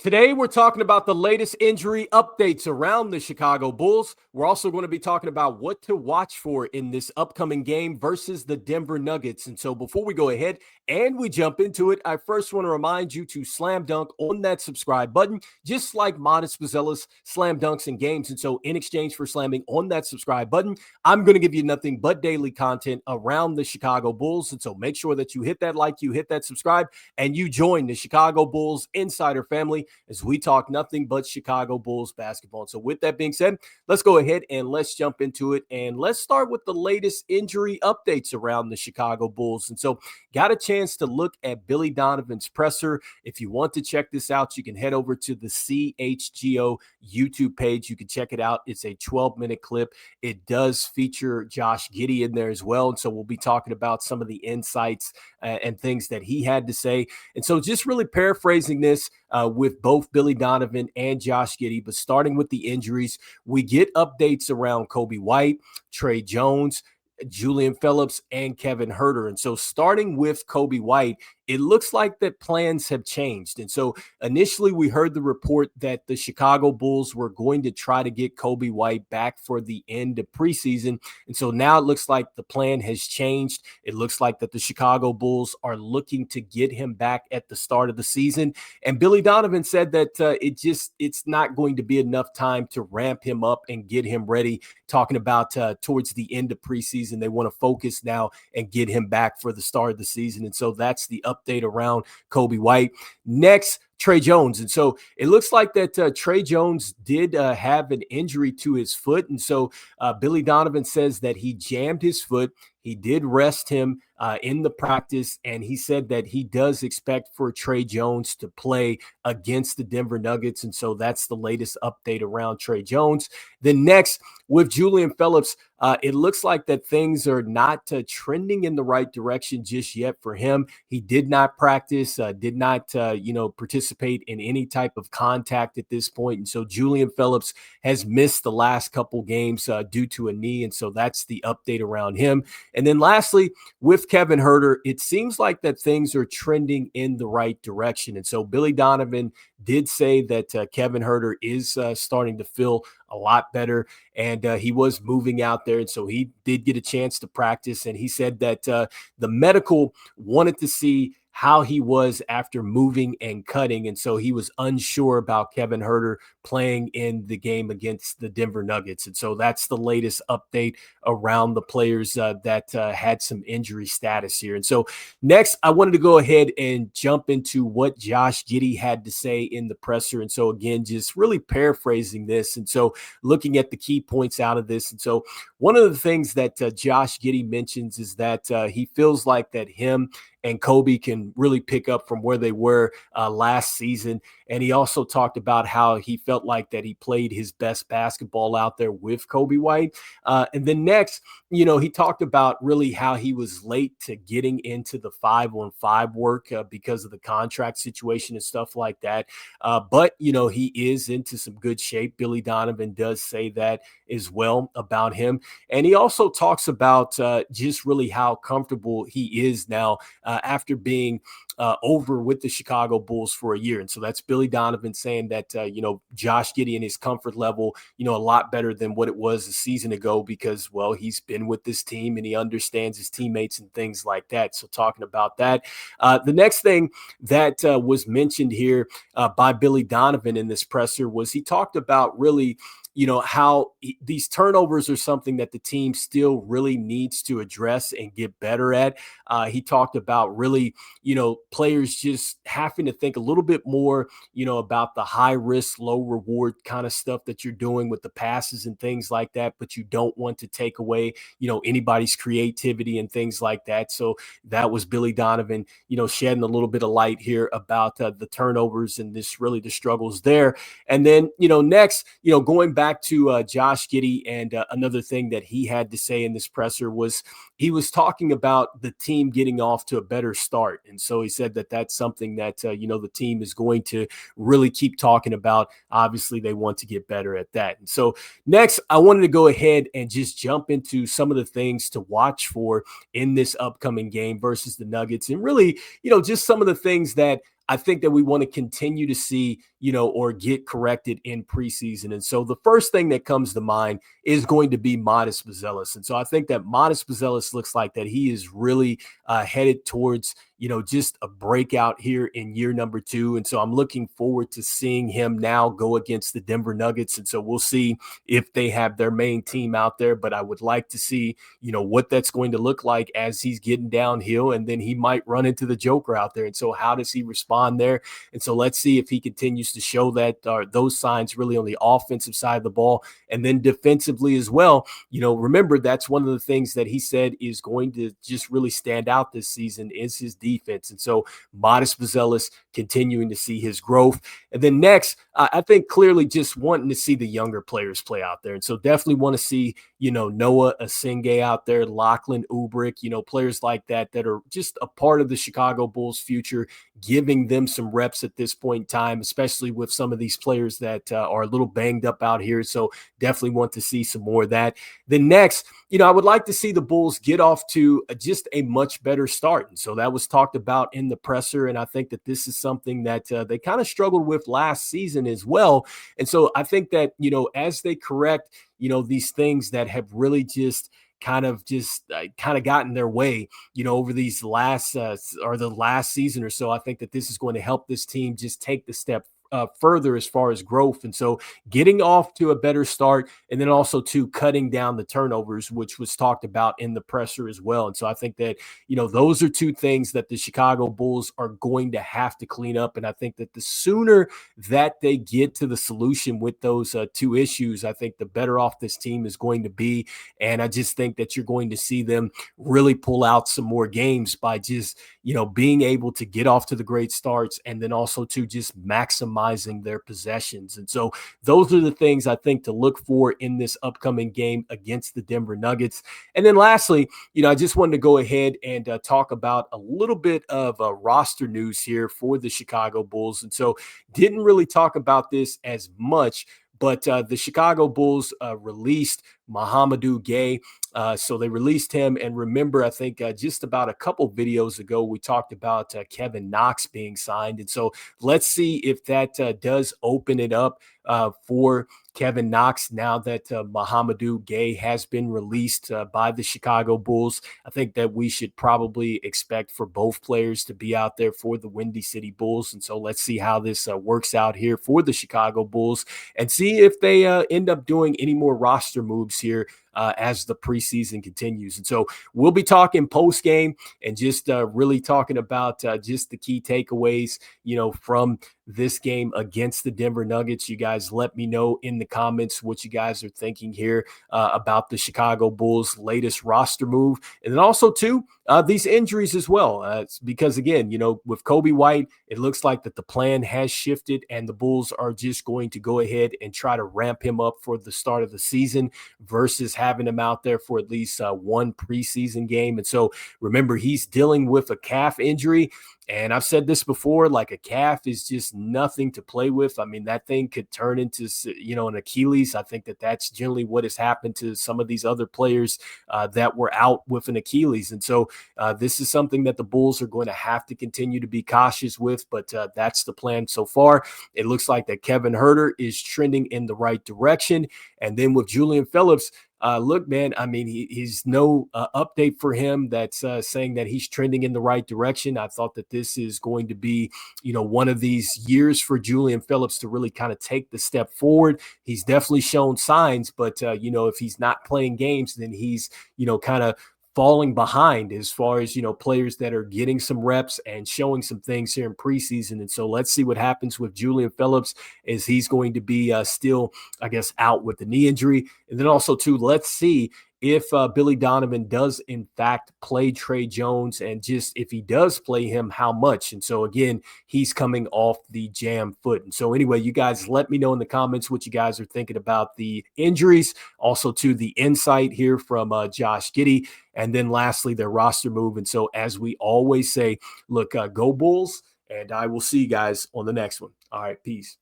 Today, we're talking about the latest injury updates around the Chicago Bulls. We're also going to be talking about what to watch for in this upcoming game versus the Denver Nuggets. And so before we go ahead and we jump into it, I first want to remind you to slam dunk on that subscribe button, just like Modest Buzelis slam dunks in games. And so in exchange for slamming on that subscribe button, I'm going to give you nothing but daily content around the Chicago Bulls. And so make sure that you hit that like, you hit that subscribe, and you join the Chicago Bulls Insider family as we talk nothing but Chicago Bulls basketball. And so with that being said, let's go ahead and let's jump into it. And let's start with the latest injury updates around the Chicago Bulls. And so got a chance to look at Billy Donovan's presser. If you want to check this out, you can head over to the CHGO YouTube page. You can check it out. It's a 12-minute clip. It does feature Josh Giddey in there as well. And so we'll be talking about some of the insights and things that he had to say. And so just really paraphrasing this with both Billy Donovan and Josh Giddey, but starting with the injuries, we get updates around Coby White, Tre Jones, Julian Phillips, and Kevin Huerter. And so starting with Coby White, it looks like that plans have changed. And so initially we heard the report that the Chicago Bulls were going to try to get Coby White back for the end of preseason. And so now it looks like the plan has changed. It looks like that the Chicago Bulls are looking to get him back at the start of the season. And Billy Donovan said that it's not going to be enough time to ramp him up and get him ready, talking about towards the end of preseason. They want to focus now and get him back for the start of the season. And so that's the update around Coby White. Next, Tre Jones. And so it looks like that Tre Jones did have an injury to his foot. And so Billy Donovan says that he jammed his foot. He did rest him in the practice, and he said that he does expect for Tre Jones to play against the Denver Nuggets. And so that's the latest update around Tre Jones. Then next, with Julian Phillips, it looks like that things are not trending in the right direction just yet for him. He did not practice, did not, participate in any type of contact at this point. And so Julian Phillips has missed the last couple games due to a knee. And so that's the update around him. And then lastly, with Kevin Huerter, it seems like that things are trending in the right direction. And so Billy Donovan did say that Kevin Huerter is starting to feel a lot better, and he was moving out there. And so he did get a chance to practice. And he said that the medical wanted to see how he was after moving and cutting. And so he was unsure about Kevin Huerter playing in the game against the Denver Nuggets. And so that's the latest update around the players that had some injury status here. And so next, I wanted to go ahead and jump into what Josh Giddey had to say in the presser. And so again, just really paraphrasing this. And so looking at the key points out of this. And so one of the things that Josh Giddey mentions is that he feels like that him and Coby can really pick up from where they were last season. And he also talked about how he felt like that he played his best basketball out there with Coby White. And then next, he talked about really how he was late to getting into the 5-on-5 work because of the contract situation and stuff like that. But he is into some good shape. Billy Donovan does say that as well about him. And he also talks about just really how comfortable he is now after being over with the Chicago Bulls for a year. And so that's Billy Donovan saying that, Josh Giddey and his comfort level, a lot better than what it was a season ago because, well, he's been with this team and he understands his teammates and things like that. So talking about that. The next thing that was mentioned here by Billy Donovan in this presser was he talked about really how these turnovers are something that the team still really needs to address and get better at. He talked about really, players just having to think a little bit more, about the high risk, low reward kind of stuff that you're doing with the passes and things like that, but you don't want to take away, anybody's creativity and things like that. So that was Billy Donovan, shedding a little bit of light here about the turnovers and this really the struggles there. And then, next, going back to Josh Giddey, and another thing that he had to say in this presser was he was talking about the team getting off to a better start. And so he said that that's something that, the team is going to really keep talking about. Obviously, they want to get better at that. And so next, I wanted to go ahead and just jump into some of the things to watch for in this upcoming game versus the Nuggets. And really, just some of the things that I think that we want to continue to see, or get corrected in preseason. And so the first thing that comes to mind is going to be Modest Buzelis. And so I think that Modest Buzelis looks like that he is really headed towards, just a breakout here in year number 2. And so I'm looking forward to seeing him now go against the Denver Nuggets. And so we'll see if they have their main team out there, but I would like to see, what that's going to look like as he's getting downhill, and then he might run into the Joker out there. And so how does he respond there? And so let's see if he continues to show that those signs really on the offensive side of the ball, and then defensively as well. Remember, that's one of the things that he said is going to just really stand out this season is his defense. And so Modest Buzelis continuing to see his growth. And then next, I think clearly just wanting to see the younger players play out there. And so definitely want to see, Noah Asenge out there, Lachlan Ubrick, players like that are just a part of the Chicago Bulls future, giving them some reps at this point in time, especially with some of these players that are a little banged up out here. So definitely want to see some more of that. Then next, I would like to see the Bulls get off to just a much better start. And so that was talked about in the presser. And I think that this is something that they kind of struggled with last season as well. And so I think that, as they correct, these things that have really just kind of gotten their way, over these last the last season or so, I think that this is going to help this team just take the step further as far as growth. And so getting off to a better start, and then also to cutting down the turnovers, which was talked about in the presser as well. And so I think that, those are two things that the Chicago Bulls are going to have to clean up. And I think that the sooner that they get to the solution with those two issues, I think the better off this team is going to be. And I just think that you're going to see them really pull out some more games by just, being able to get off to the great starts, and then also to just maximizing their possessions. And so those are the things I think to look for in this upcoming game against the Denver Nuggets. And then lastly, I just wanted to go ahead and talk about a little bit of roster news here for the Chicago Bulls. And so didn't really talk about this as much, but the Chicago Bulls released Mouhamadou Gueye. So they released him. And remember, I think just about a couple videos ago, we talked about Kevin Knox being signed. And so let's see if that does open it up for Kevin Knox now that Mouhamadou Gueye has been released by the Chicago Bulls. I think that we should probably expect for both players to be out there for the Windy City Bulls. And so let's see how this works out here for the Chicago Bulls, and see if they end up doing any more roster moves here as the preseason continues. And so we'll be talking post game and just really talking about just the key takeaways, from this game against the Denver Nuggets. You guys let me know in the comments what you guys are thinking here about the Chicago Bulls' latest roster move. And then also too, these injuries as well, because again, with Coby White, it looks like that the plan has shifted, and the Bulls are just going to go ahead and try to ramp him up for the start of the season versus having him out there for at least one preseason game. And so remember, he's dealing with a calf injury. And I've said this before, like a calf is just nothing to play with. I mean, that thing could turn into, an Achilles. I think that that's generally what has happened to some of these other players that were out with an Achilles. And so this is something that the Bulls are going to have to continue to be cautious with, but that's the plan so far. It looks like that Kevin Huerter is trending in the right direction. And then with Julian Phillips, look, man, I mean, he's no update for him that's saying that he's trending in the right direction. I thought that this is going to be, one of these years for Julian Phillips to really kind of take the step forward. He's definitely shown signs, but, if he's not playing games, then he's, kind of falling behind as far as, players that are getting some reps and showing some things here in preseason. And so let's see what happens with Julian Phillips, as he's going to be still, I guess, out with the knee injury. And then also too, let's see if Billy Donovan does in fact play Tre Jones, and just if he does play him, how much. And so again, he's coming off the jam foot. And so anyway, you guys let me know in the comments what you guys are thinking about the injuries, also to the insight here from Josh Giddey, and then lastly, their roster move. And so as we always say, look, go Bulls, and I will see you guys on the next one. All right, peace.